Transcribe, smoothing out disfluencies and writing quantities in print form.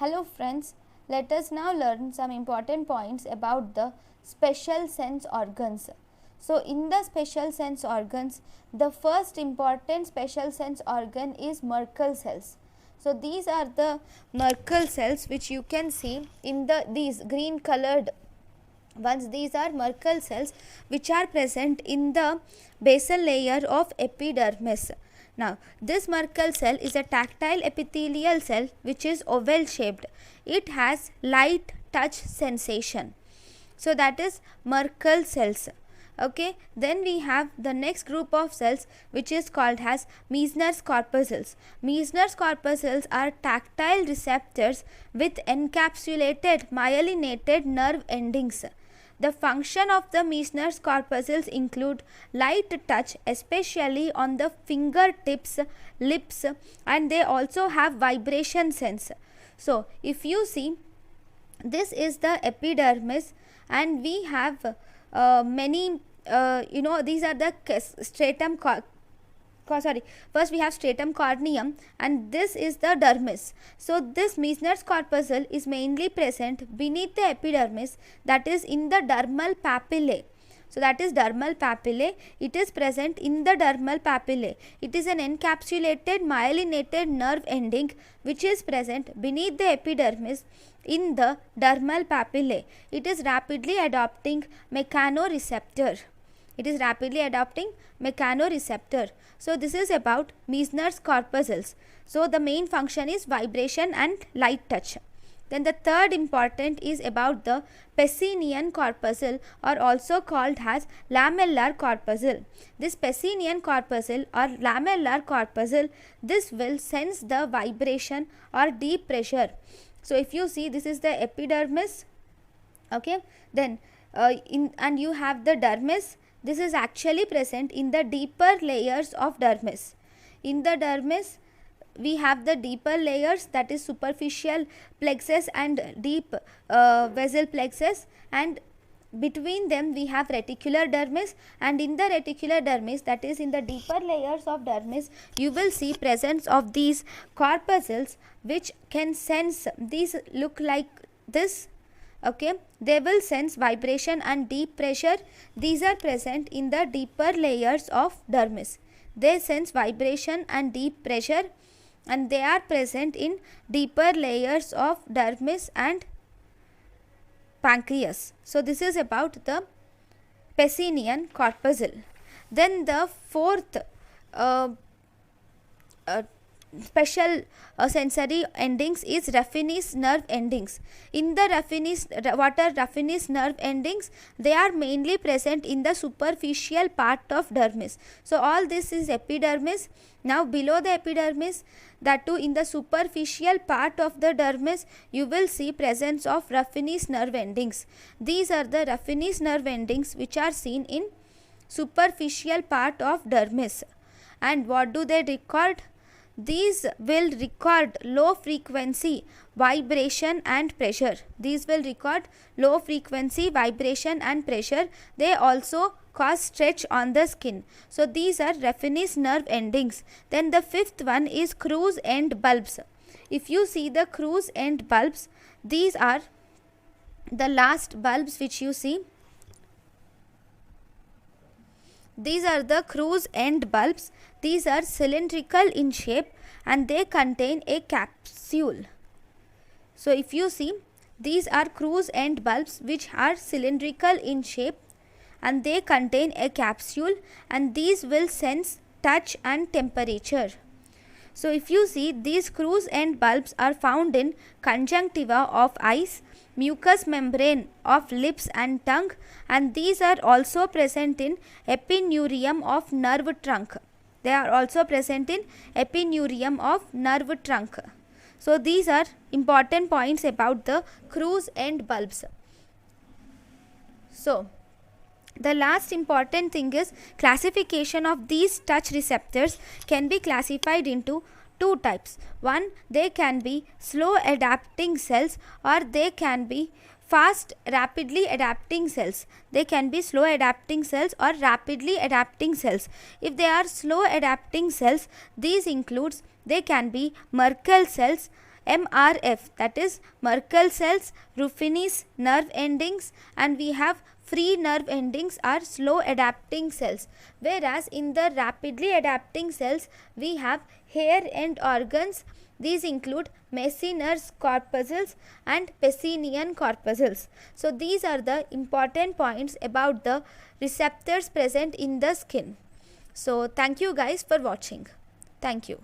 Hello friends, let us now learn some important points about the special sense organs. So in the special sense organs, the first important special sense organ is Merkel cells. So these are the Merkel cells which you can see in these green colored ones. These are Merkel cells which are present in the basal layer of epidermis. Now, this Merkel cell is a tactile epithelial cell which is oval shaped. It has light touch sensation. So, that is Merkel cells. Okay, then we have the next group of cells which is called as Meissner's corpuscles. Meissner's corpuscles are tactile receptors with encapsulated myelinated nerve endings. The function of the Meissner's corpuscles include light touch, especially on the fingertips, lips, and they also have vibration sense. So, if you see, this is the epidermis, and we have many, these are the stratum first we have stratum corneum, and this is the dermis. So this Meissner's corpuscle is mainly present beneath the epidermis, that is in the dermal papillae. So that is dermal papillae. It is present in the dermal papillae. It is an encapsulated myelinated nerve ending which is present beneath the epidermis in the dermal papillae. It is rapidly adopting mechanoreceptor. So this is about Meissner's corpuscles. So the main function is vibration and light touch. Then the third important is about the Pacinian corpuscle, or also called as Lamellar Corpuscle. This Pacinian corpuscle or Lamellar Corpuscle, this will sense the vibration or deep pressure. So if you see, this is the epidermis, okay, then and you have the dermis. This is actually present in the deeper layers of dermis. In the dermis, we have the deeper layers, that is superficial plexus and deep vessel plexus, and between them we have reticular dermis, and in the reticular dermis, that is in the deeper layers of dermis, you will see presence of these corpuscles which can sense, these look like this. Okay, they will sense vibration and deep pressure. These are present in the deeper layers of dermis. They sense vibration and deep pressure, and they are present in deeper layers of dermis and pancreas. So this is about the Pacinian corpuscle. Then the fourth special sensory endings is Raffinis nerve endings. In the Raffinis nerve endings? They are mainly present in the superficial part of dermis. So all this is epidermis. Now below the epidermis, that too in the superficial part of the dermis, you will see presence of Raffinis nerve endings. These are the Raffinis nerve endings which are seen in superficial part of dermis. And what do they record? These will record low frequency vibration and pressure. These will record low frequency vibration and pressure. They also cause stretch on the skin. So these are Raffinis nerve endings. Then the fifth one is cruise end bulbs. If you see the cruise end bulbs, these are the last bulbs which you see. These are the cruise end bulbs. These are cylindrical in shape and they contain a capsule. So if you see, these are cruise end bulbs which are cylindrical in shape and they contain a capsule, and these will sense touch and temperature. So if you see, these cruise end bulbs are found in conjunctiva of eyes, mucous membrane of lips and tongue, and these are also present in epineurium of nerve trunk. They are also present in epineurium of nerve trunk. So these are important points about the cruise end bulbs. So the last important thing is classification of these touch receptors can be classified into two types. One, they can be slow adapting cells, or they can be fast rapidly adapting cells. They can be slow adapting cells or rapidly adapting cells. If they are slow adapting cells, these includes, they can be Merkel cells, MRF, that is Merkel cells, Ruffini's nerve endings, and we have free nerve endings are slow adapting cells, whereas in the rapidly adapting cells we have hair end organs. These include Pacinian corpuscles and Pacinian corpuscles. So these are the important points about the receptors present in the skin. So thank you guys for watching. Thank you.